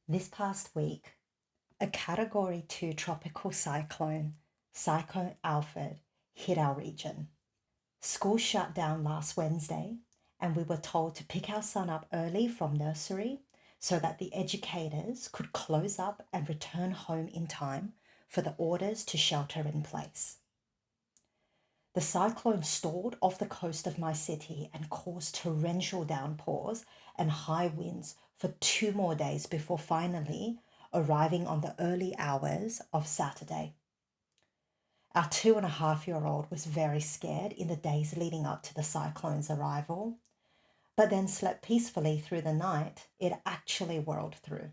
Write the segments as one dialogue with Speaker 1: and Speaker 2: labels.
Speaker 1: This past week, a Category 2 tropical cyclone, Cyclone Alfred, hit our region. School shut down last Wednesday, and we were told to pick our son up early from nursery so that the educators could close up and return home in time for the orders to shelter in place. The cyclone stalled off the coast of my city and caused torrential downpours and high winds for 2 more days before finally arriving on the early hours of Saturday. Our 2.5-year-old was very scared in the days leading up to the cyclone's arrival, but then slept peacefully through the night it actually whirled through.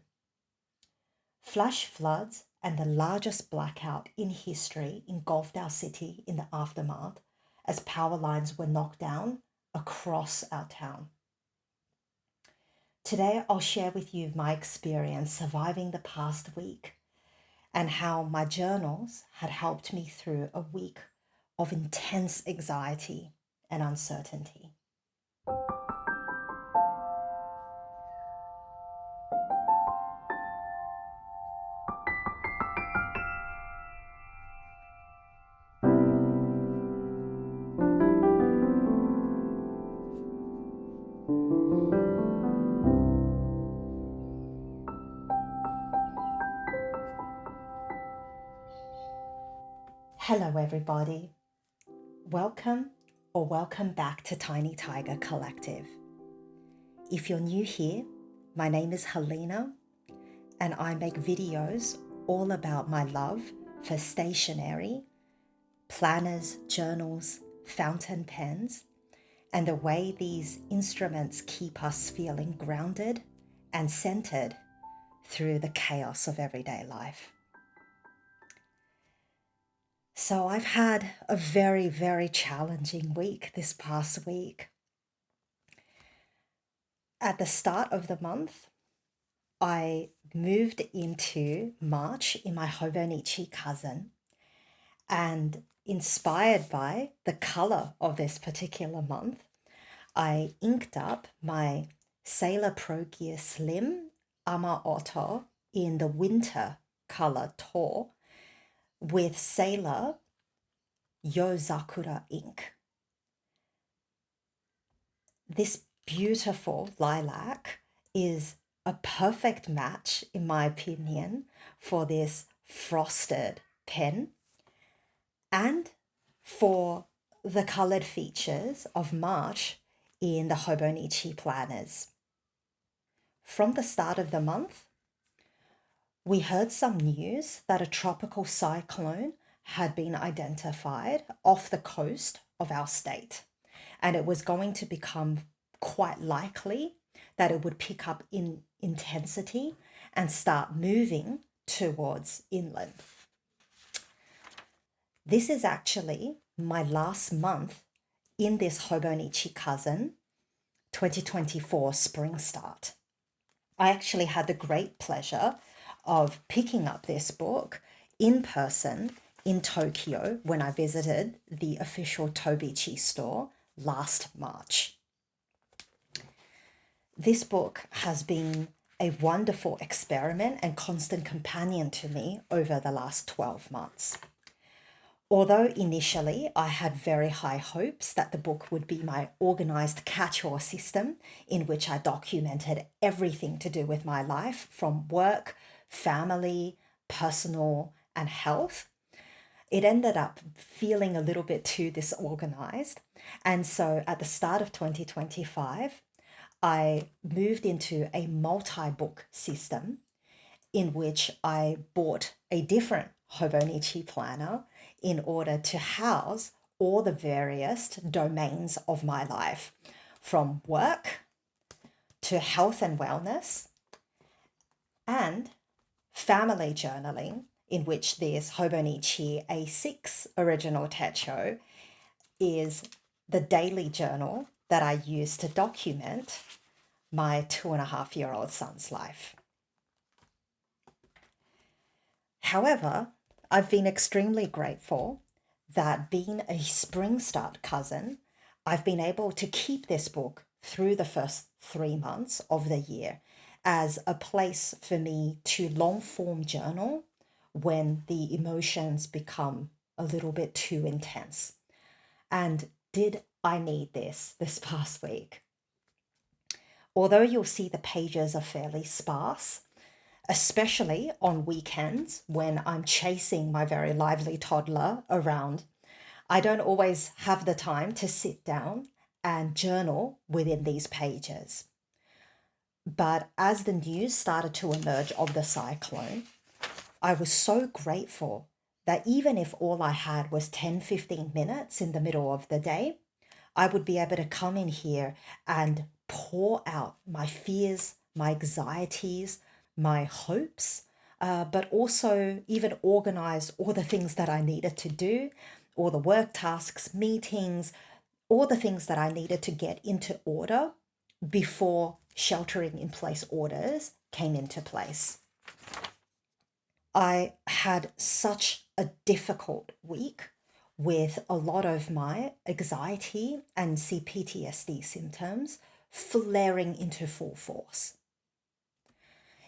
Speaker 1: Flash floods and the largest blackout in history engulfed our city in the aftermath as power lines were knocked down across our town. Today, I'll share with you my experience surviving the past week and how my journals had helped me through a week of intense anxiety and uncertainty. Hello, everybody. Welcome or welcome back to Tiny Tiger Collective. If you're new here, my name is Helena, and I make videos all about my love for stationery, planners, journals, fountain pens, and the way these instruments keep us feeling grounded and centered through the chaos of everyday life. So I've had a very, very challenging week this past week. At the start of the month, I moved into March in my hobonichi cousin, and inspired by the color of this particular month, I inked up my Sailor Pro Gear Slim Ama Otto in the winter color Tor with Sailor Yozakura ink. This beautiful lilac is a perfect match, in my opinion, for this frosted pen and for the colored features of March in the hobonichi planners. From the start of the month, we heard some news that a tropical cyclone had been identified off the coast of our state, and it was going to become quite likely that it would pick up in intensity and start moving towards inland. This is actually my last month in this hobonichi cousin 2024 spring start. I actually had the great pleasure of picking up this book in person in Tokyo when I visited the official Tobichi store last March. This book has been a wonderful experiment and constant companion to me over the last 12 months. Although initially I had very high hopes that the book would be my organized catch-all system in which I documented everything to do with my life from work, family, personal, and health, it ended up feeling a little bit too disorganized. And so at the start of 2025, I moved into a multi-book system in which I bought a different hobonichi planner in order to house all the various domains of my life, from work to health and wellness and family journaling, in which this hobonichi A6 original techo is the daily journal that I use to document my 2.5-year-old son's life. However, I've been extremely grateful that being a spring start cousin, I've been able to keep this book through the first 3 months of the year as a place for me to long form journal when the emotions become a little bit too intense. And did I need this past week? Although you'll see the pages are fairly sparse, especially on weekends when I'm chasing my very lively toddler around, I don't always have the time to sit down and journal within these pages. But as the news started to emerge of the cyclone, I was so grateful that even if all I had was 10-15 minutes in the middle of the day, I would be able to come in here and pour out my fears, my anxieties, my hopes, but also even organize all the things that I needed to do, all the work tasks, meetings, all the things that I needed to get into order before sheltering in place orders came into place. I had such a difficult week with a lot of my anxiety and CPTSD symptoms flaring into full force.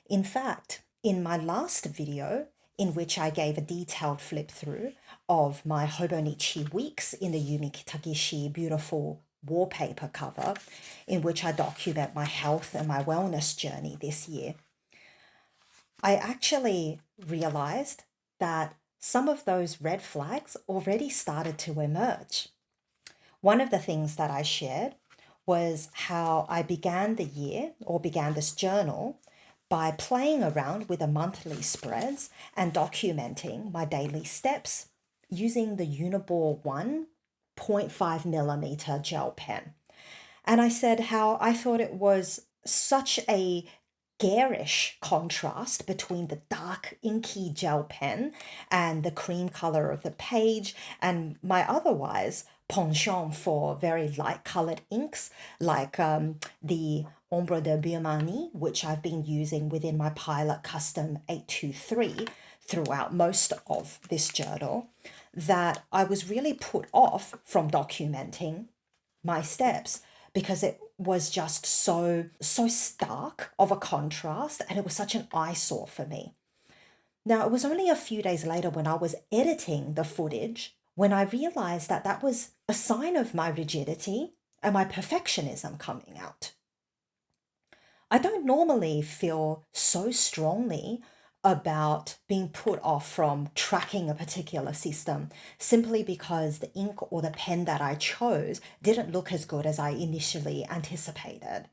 Speaker 1: In fact, in my last video, in which I gave a detailed flip through of my hobonichi weeks in the Yumi Kitagishi beautiful wallpaper cover, in which I document my health and my wellness journey this year, I actually realized that some of those red flags already started to emerge. One of the things that I shared was how I began the year, or began this journal, by playing around with the monthly spreads and documenting my daily steps using the Uniball 1.5 millimeter gel pen. And I said how I thought it was such a garish contrast between the dark inky gel pen and the cream color of the page, and my otherwise penchant for very light colored inks like the Ombre de Birmanie, which I've been using within my Pilot Custom 823 throughout most of this journal, that I was really put off from documenting my steps because it was just so stark of a contrast, and it was such an eyesore for me. Now, it was only a few days later when I was editing the footage when I realized that that was a sign of my rigidity and my perfectionism coming out. I don't normally feel so strongly about being put off from tracking a particular system simply because the ink or the pen that I chose didn't look as good as I initially anticipated.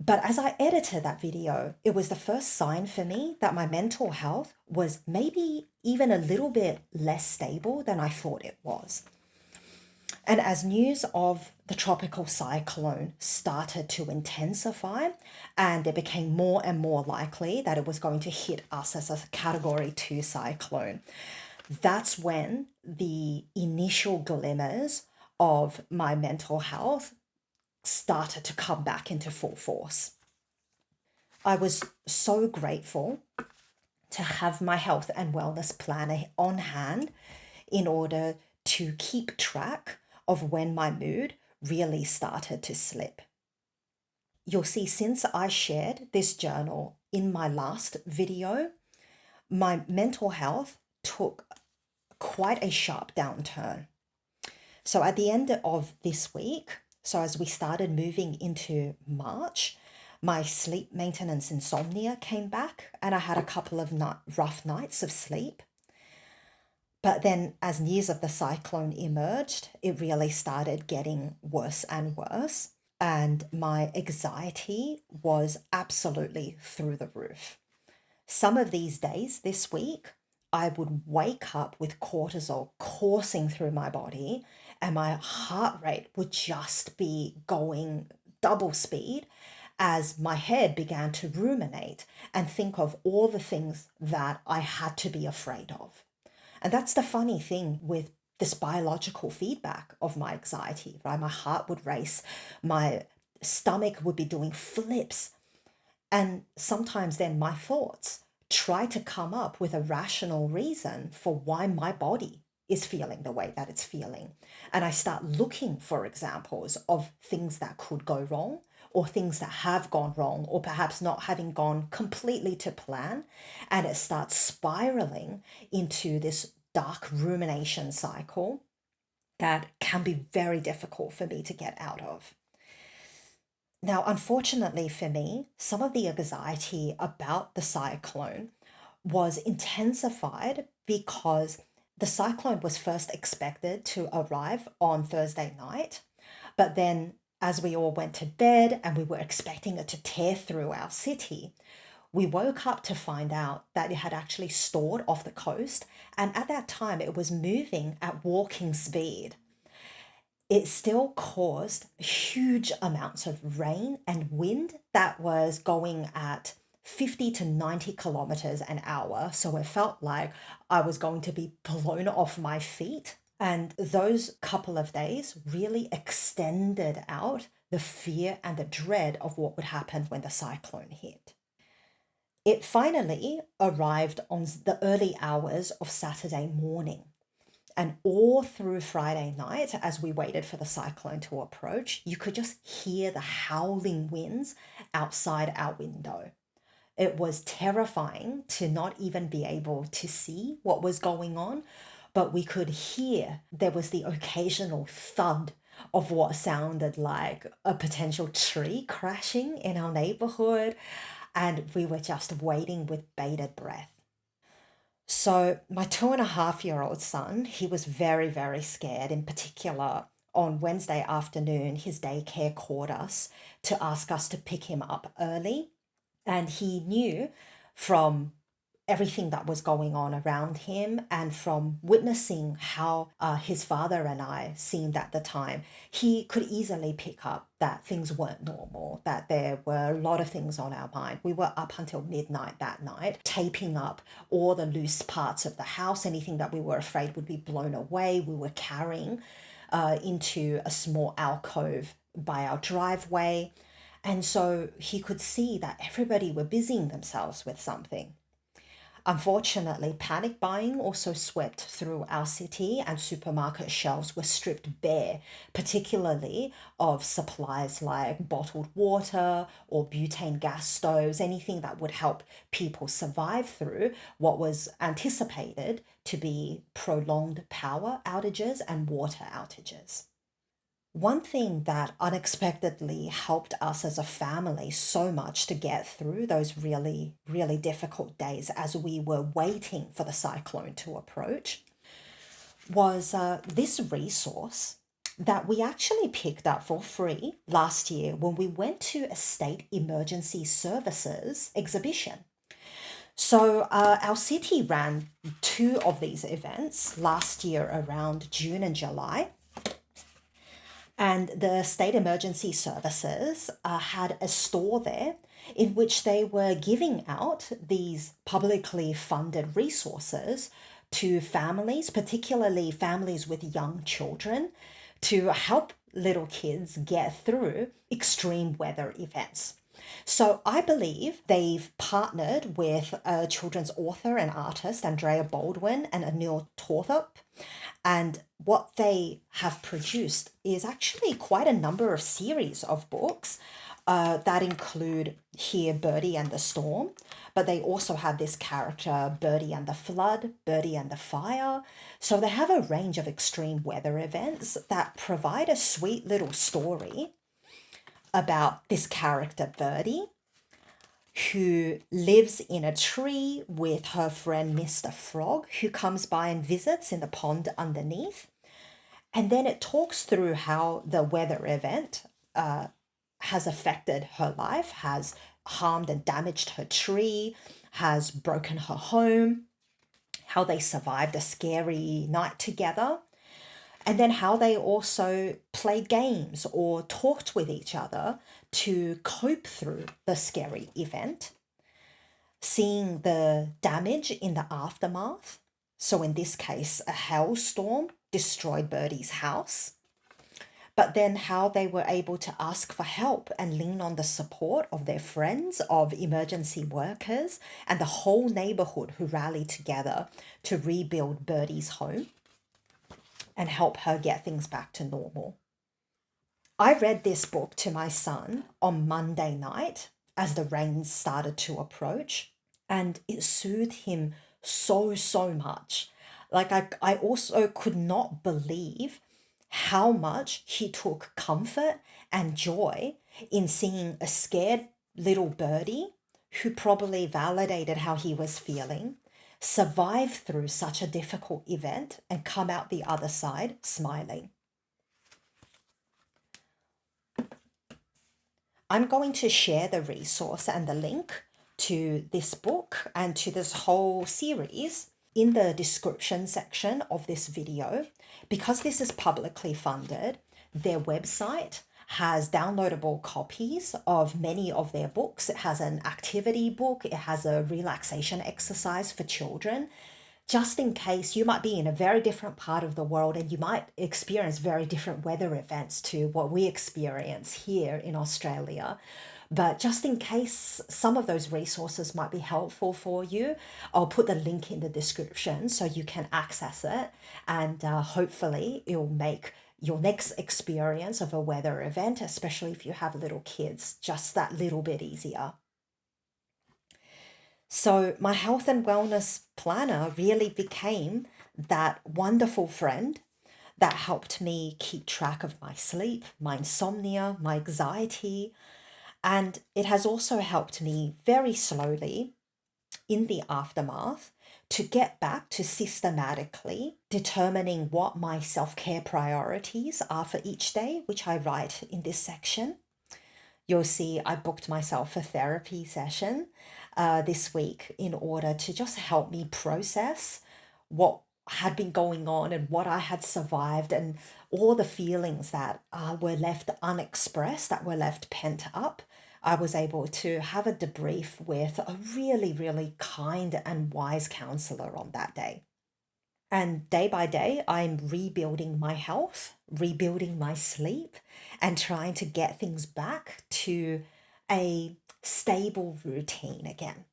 Speaker 1: But as I edited that video, it was the first sign for me that my mental health was maybe even a little bit less stable than I thought it was. And as news of the tropical cyclone started to intensify, and it became more and more likely that it was going to hit us as a Category 2 cyclone, that's when the initial glimmers of my mental health started to come back into full force. I was so grateful to have my health and wellness planner on hand in order to keep track of when my mood really started to slip. You'll see since I shared this journal in my last video, my mental health took quite a sharp downturn. So at the end of this week, so as we started moving into March, my sleep maintenance insomnia came back, and I had a couple of rough nights of sleep. But then as news of the cyclone emerged, it really started getting worse and worse. And my anxiety was absolutely through the roof. Some of these days this week, I would wake up with cortisol coursing through my body, and my heart rate would just be going double speed as my head began to ruminate and think of all the things that I had to be afraid of. And that's the funny thing with this biological feedback of my anxiety, right? My heart would race, my stomach would be doing flips. And sometimes then my thoughts try to come up with a rational reason for why my body is feeling the way that it's feeling. And I start looking for examples of things that could go wrong or things that have gone wrong, or perhaps not having gone completely to plan, and it starts spiraling into this dark rumination cycle that can be very difficult for me to get out of. Now, unfortunately for me, some of the anxiety about the cyclone was intensified because the cyclone was first expected to arrive on Thursday night, but then as we all went to bed and we were expecting it to tear through our city, we woke up to find out that it had actually stored off the coast, and at that time it was moving at walking speed. It still caused huge amounts of rain and wind that was going at 50 to 90 kilometers an hour. So it felt like I was going to be blown off my feet. And those couple of days really extended out the fear and the dread of what would happen when the cyclone hit. It finally arrived on the early hours of Saturday morning. And all through Friday night, as we waited for the cyclone to approach, you could just hear the howling winds outside our window. It was terrifying to not even be able to see what was going on, but we could hear there was the occasional thud of what sounded like a potential tree crashing in our neighborhood, and we were just waiting with bated breath. So my 2.5-year-old son, he was very, very scared. In particular, on Wednesday afternoon, his daycare called us to ask us to pick him up early. And he knew from everything that was going on around him and from witnessing how his father and I seemed at the time, he could easily pick up that things weren't normal, that there were a lot of things on our mind. We were up until midnight that night, taping up all the loose parts of the house, anything that we were afraid would be blown away. We were carrying into a small alcove by our driveway. And so he could see that everybody were busying themselves with something. Unfortunately, panic buying also swept through our city, and supermarket shelves were stripped bare, particularly of supplies like bottled water or butane gas stoves, anything that would help people survive through what was anticipated to be prolonged power outages and water outages. One thing that unexpectedly helped us as a family so much to get through those really, really difficult days as we were waiting for the cyclone to approach was this resource that we actually picked up for free last year when we went to a state emergency services exhibition. So our city ran two of these events last year around June and July. And the state emergency services had a store there in which they were giving out these publicly funded resources to families, particularly families with young children, to help little kids get through extreme weather events. So I believe they've partnered with a children's author and artist, Andrea Baldwin and Anil Torthup. And what they have produced is actually quite a number of series of books that include here Birdie and the Storm, but they also have this character Birdie and the Flood, Birdie and the Fire. So they have a range of extreme weather events that provide a sweet little story about this character Birdie, who lives in a tree with her friend Mr. Frog, who comes by and visits in the pond underneath. And then it talks through how the weather event has affected her life, has harmed and damaged her tree, has broken her home, how they survived a scary night together, and then how they also played games or talked with each other to cope through the scary event, seeing the damage in the aftermath. So in this case, a hailstorm destroyed Birdie's house, but then how they were able to ask for help and lean on the support of their friends, of emergency workers, and the whole neighborhood who rallied together to rebuild Birdie's home and help her get things back to normal. I read this book to my son on Monday night as the rains started to approach, and it soothed him so much. Like, I also could not believe how much he took comfort and joy in seeing a scared little birdie who probably validated how he was feeling survive through such a difficult event and come out the other side smiling. I'm going to share the resource and the link to this book and to this whole series in the description section of this video. Because this is publicly funded, their website has downloadable copies of many of their books. It has an activity book, it has a relaxation exercise for children, just in case you might be in a very different part of the world and you might experience very different weather events to what we experience here in Australia. But just in case some of those resources might be helpful for you, I'll put the link in the description so you can access it, and hopefully it'll make your next experience of a weather event, especially if you have little kids, just that little bit easier. So my health and wellness planner really became that wonderful friend that helped me keep track of my sleep, my insomnia, my anxiety. And it has also helped me very slowly in the aftermath to get back to systematically determining what my self-care priorities are for each day, which I write in this section. You'll see I booked myself a therapy session this week in order to just help me process what had been going on and what I had survived and all the feelings that were left unexpressed, that were left pent up. I was able to have a debrief with a really kind and wise counselor on that day. And day by day, I'm rebuilding my health, rebuilding my sleep, and trying to get things back to a stable routine again.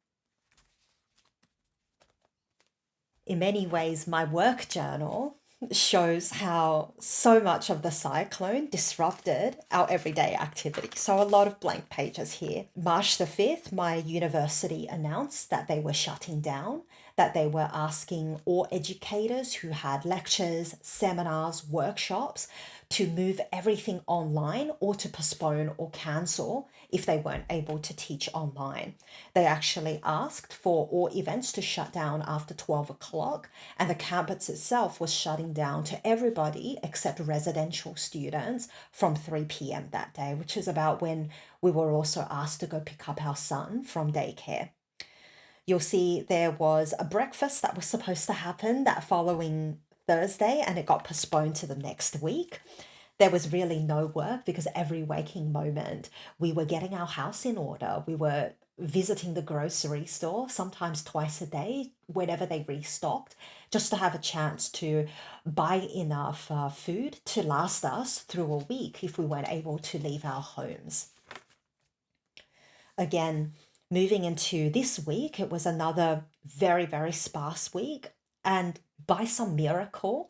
Speaker 1: In many ways, my work journal shows how so much of the cyclone disrupted our everyday activity. So a lot of blank pages here. March the 5th, my university announced that they were shutting down, that they were asking all educators who had lectures, seminars, workshops to move everything online or to postpone or cancel if they weren't able to teach online. They actually asked for all events to shut down after 12 o'clock, and the campus itself was shutting down to everybody except residential students from 3 p.m. that day, which is about when we were also asked to go pick up our son from daycare. You'll see there was a breakfast that was supposed to happen that following Thursday, and it got postponed to the next week. There was really no work because every waking moment we were getting our house in order. We were visiting the grocery store, sometimes twice a day, whenever they restocked, just to have a chance to buy enough food to last us through a week if we weren't able to leave our homes. Again, moving into this week, it was another very sparse week. And by some miracle,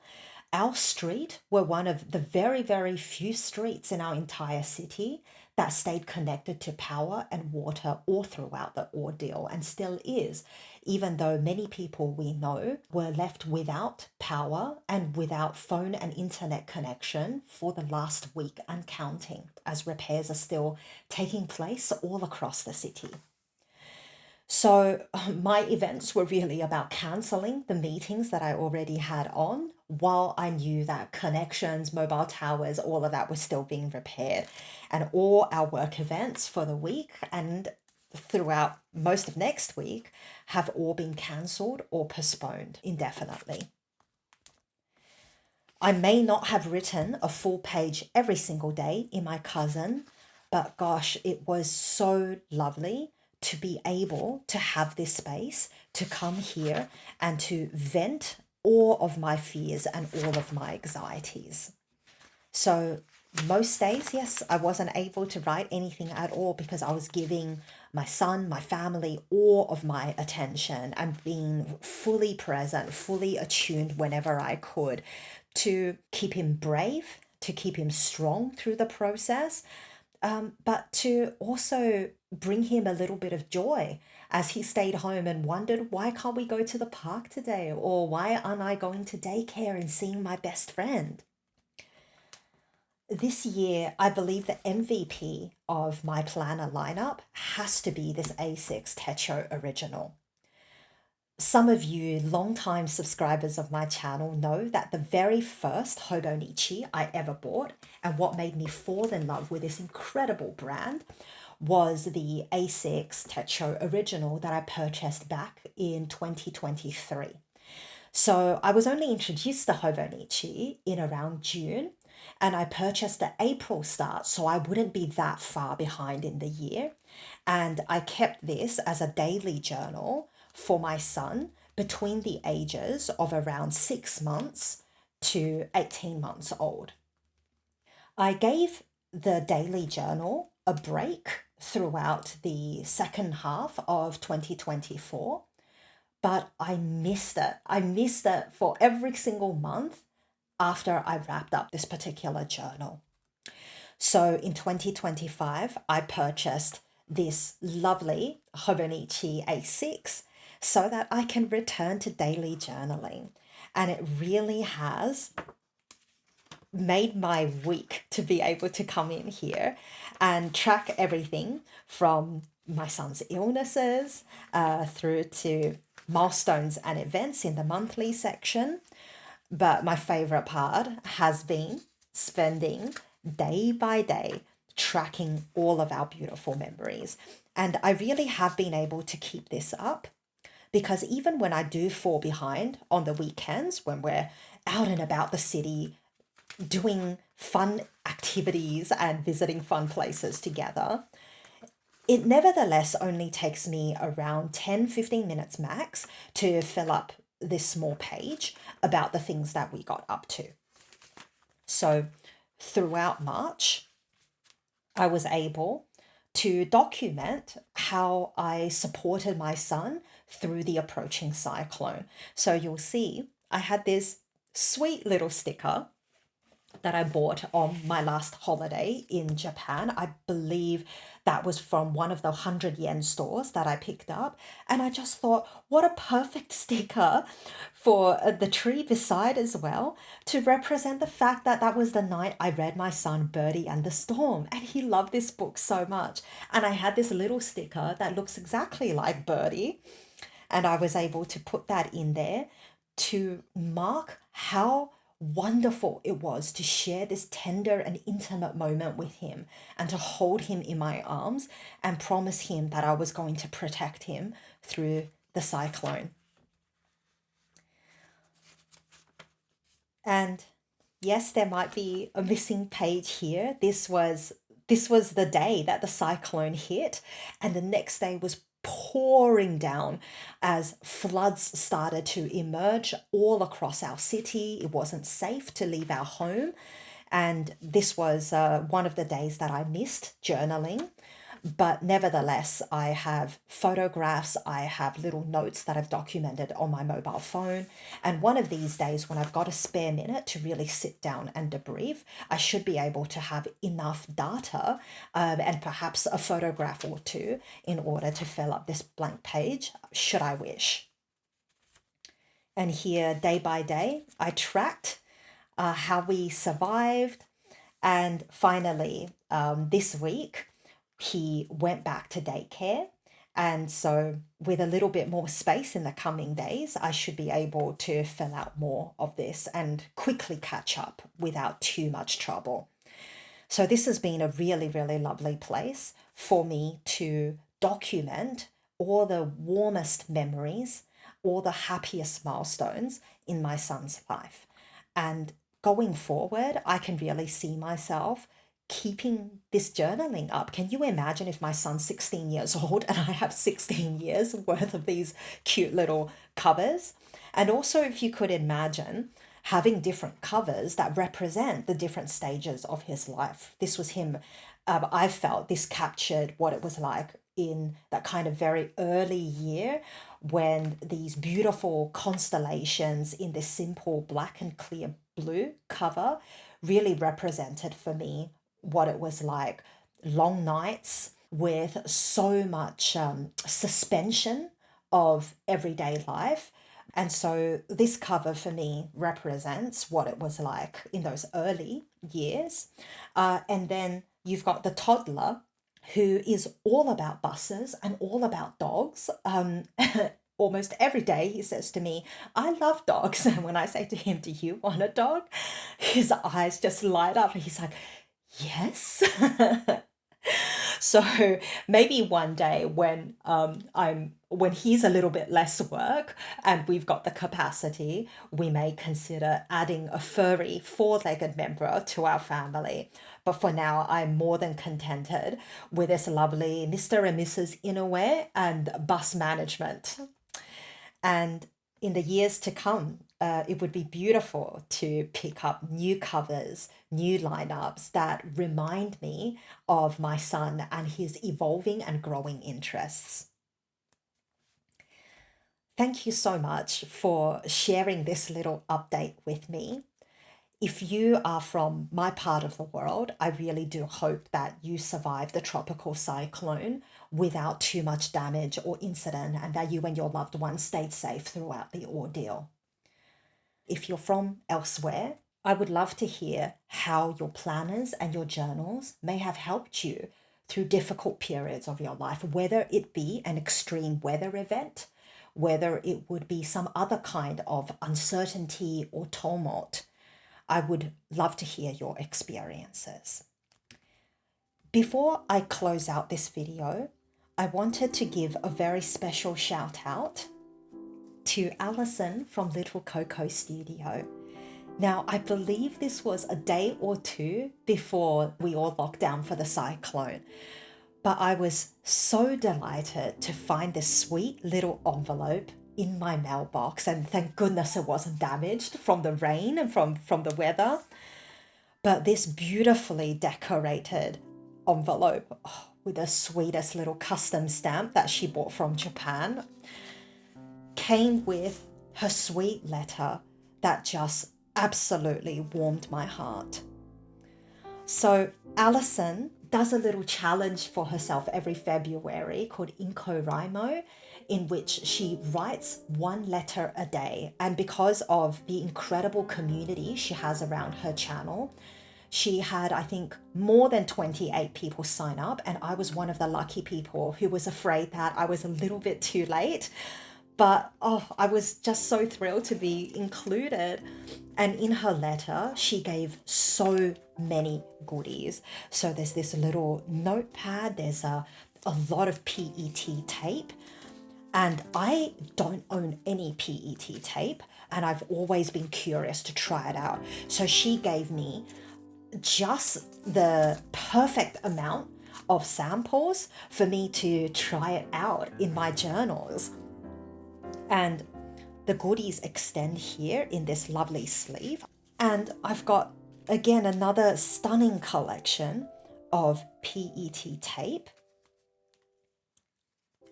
Speaker 1: our street were one of the very few streets in our entire city that stayed connected to power and water all throughout the ordeal, and still is, even though many people we know were left without power and without phone and internet connection for the last week and counting, as repairs are still taking place all across the city. So my events were really about cancelling the meetings that I already had on, while I knew that connections, mobile towers, all of that was still being repaired. And all our work events for the week and throughout most of next week have all been cancelled or postponed indefinitely. I may not have written a full page every single day in my cousin, but gosh, it was so lovely to be able to have this space to come here and to vent all of my fears and all of my anxieties. So most days, yes, I wasn't able to write anything at all because I was giving my son, my family, all of my attention and being fully present, fully attuned whenever I could to keep him brave to keep him strong through the process, but to also bring him a little bit of joy as he stayed home and wondered, why can't we go to the park today? Or why aren't I going to daycare and seeing my best friend? This year, I believe the MVP of my planner lineup has to be this A6 Techo Original. Some of you longtime subscribers of my channel know that the very first hobonichi I ever bought, and what made me fall in love with this incredible brand, was the A6 Techo Original that I purchased back in 2023. So I was only introduced to hobonichi in around June, and I purchased the April start so I wouldn't be that far behind in the year. And I kept this as a daily journal for my son between the ages of around 6 months to 18 months old. I gave the daily journal a break throughout the second half of 2024, but I missed it. I missed it for every single month after I wrapped up this particular journal. So in 2025, I purchased this lovely hobonichi A6 so that I can return to daily journaling. And it really has made my week to be able to come in here and track everything from my son's illnesses through to milestones and events in the monthly section. But my favorite part has been spending day by day tracking all of our beautiful memories. And I really have been able to keep this up because even when I do fall behind on the weekends, when we're out and about the city doing fun activities and visiting fun places together, it nevertheless only takes me around 10-15 minutes max to fill up this small page about the things that we got up to. So throughout March, I was able to document how I supported my son through the approaching cyclone. So you'll see I had this sweet little sticker that I bought on my last holiday in Japan. I believe that was from one of the 100 yen stores that I picked up. And I just thought, what a perfect sticker for the tree beside as well, to represent the fact that that was the night I read my son Birdie and the Storm. And he loved this book so much. And I had this little sticker that looks exactly like Birdie. And I was able to put that in there to mark how wonderful it was to share this tender and intimate moment with him and to hold him in my arms and promise him that I was going to protect him through the cyclone. And yes, there might be a missing page here. This was the day that the cyclone hit, and the next day was pouring down as floods started to emerge all across our city. It wasn't safe to leave our home. And this was one of the days that I missed journaling. But nevertheless, I have photographs, I have little notes that I've documented on my mobile phone. And one of these days, when I've got a spare minute to really sit down and debrief, I should be able to have enough data and perhaps a photograph or two in order to fill up this blank page, should I wish. And here, day by day, I tracked how we survived. And finally, this week, he went back to daycare. And so with a little bit more space in the coming days, I should be able to fill out more of this and quickly catch up without too much trouble. So this has been a really, really lovely place for me to document all the warmest memories, all the happiest milestones in my son's life. And going forward, I can really see myself keeping this journaling up. Can you imagine if my son's 16 years old and I have 16 years worth of these cute little covers? And also, if you could imagine having different covers that represent the different stages of his life. This was him. I felt this captured what it was like in that kind of very early year when these beautiful constellations in this simple black and clear blue cover really represented for me what it was like. Long nights with so much suspension of everyday life. And so this cover for me represents what it was like in those early years. And then you've got the toddler who is all about buses and all about dogs. Almost every day he says to me, I love dogs. And when I say to him, do you want a dog? His eyes just light up. And he's like, yes. So maybe one day when he's a little bit less work and we've got the capacity, we may consider adding a furry four-legged member to our family. But for now, I'm more than contented with this lovely Mr. and Mrs. Innerwear and bus management. And in the years to come, it would be beautiful to pick up new covers, new lineups that remind me of my son and his evolving and growing interests. Thank you so much for sharing this little update with me. If you are from my part of the world, I really do hope that you survive the tropical cyclone without too much damage or incident, and that you and your loved ones stayed safe throughout the ordeal. If you're from elsewhere, I would love to hear how your planners and your journals may have helped you through difficult periods of your life, whether it be an extreme weather event, whether it would be some other kind of uncertainty or tumult. I would love to hear your experiences. Before I close out this video, I wanted to give a very special shout out to Alison from Little Coco Studio. Now, I believe this was a day or two before we all locked down for the cyclone, but I was so delighted to find this sweet little envelope in my mailbox, and thank goodness it wasn't damaged from the rain and from the weather. But this beautifully decorated envelope, with the sweetest little custom stamp that she bought from Japan, came with her sweet letter that just absolutely warmed my heart. So Alison does a little challenge for herself every February called Inko in which she writes one letter a day. And because of the incredible community she has around her channel, she had, I think, more than 28 people sign up. And I was one of the lucky people who was afraid that I was a little bit too late. But I was just so thrilled to be included. And in her letter, she gave so many goodies. So there's this little notepad, there's a lot of PET tape. And I don't own any PET tape, and I've always been curious to try it out. So she gave me just the perfect amount of samples for me to try it out in my journals. And the goodies extend here in this lovely sleeve. And I've got, again, another stunning collection of PET tape.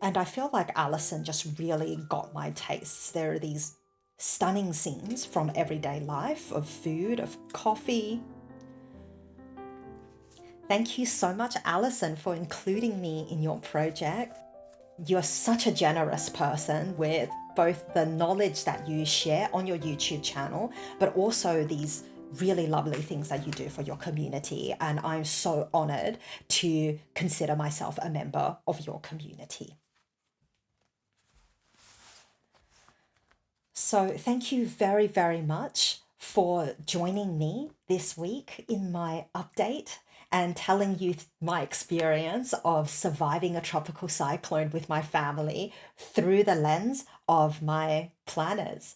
Speaker 1: And I feel like Alison just really got my tastes. There are these stunning scenes from everyday life, of food, of coffee. Thank you so much, Alison, for including me in your project. You're such a generous person with both the knowledge that you share on your YouTube channel, but also these really lovely things that you do for your community. And I'm so honored to consider myself a member of your community. So thank you very, very much for joining me this week in my update and telling you my experience of surviving a tropical cyclone with my family through the lens of my planners.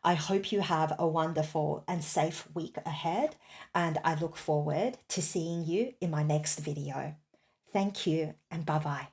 Speaker 1: I hope you have a wonderful and safe week ahead, and I look forward to seeing you in my next video. Thank you, and bye-bye.